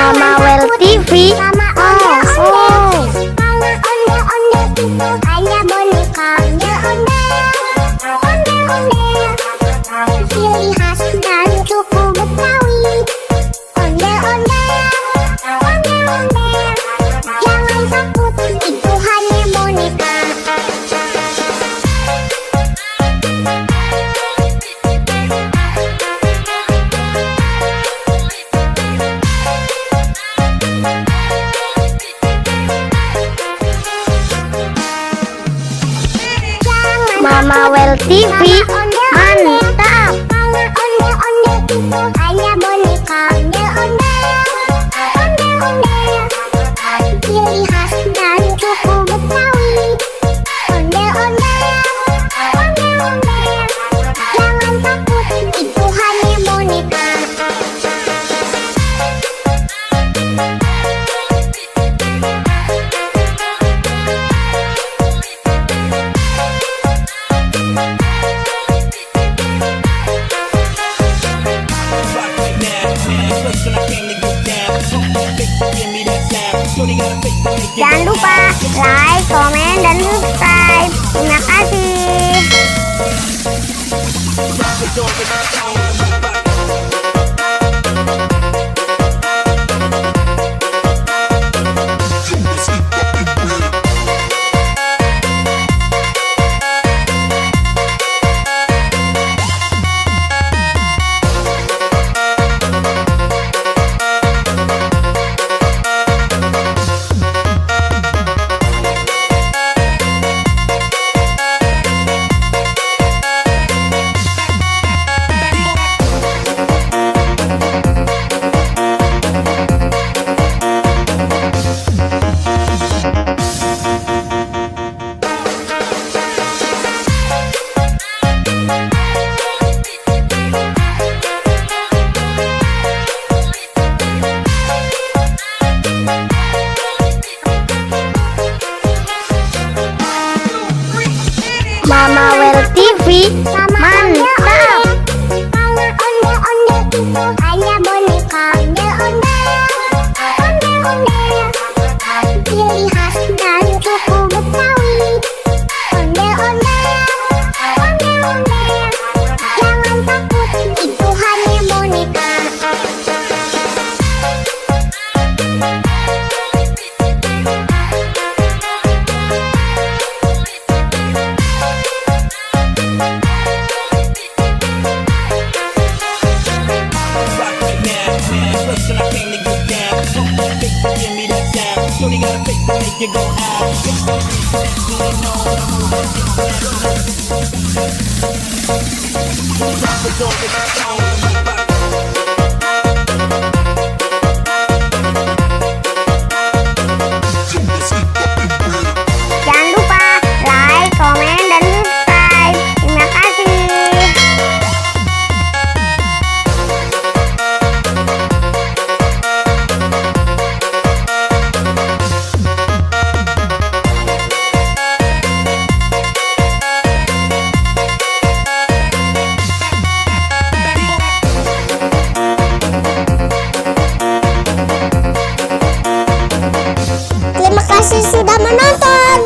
Mama Well TV. Hanya boneka ondel-ondel, ciri khas dan suku Betawi. Ondel-ondel, jangan takut, itu hanya boneka. Mama Well TV, mantap. Ondel-ondel itu hanya boneka ondel-ondel, ciri khas dan suku Betawi. Ondel-ondel, jangan takut, itu hanya boneka. Jangan lupa like, komen, dan subscribe. Terima kasih. Mama Well TV, mantap. Ondel-ondel itu hanya boneka ondel-ondel, ciri khas dan suku Betawi. Ondel-ondel, jangan takut, itu hanya boneka. Jangan lupa like, komen, dan subscribe. Terima kasih. Terima kasih sudah menonton.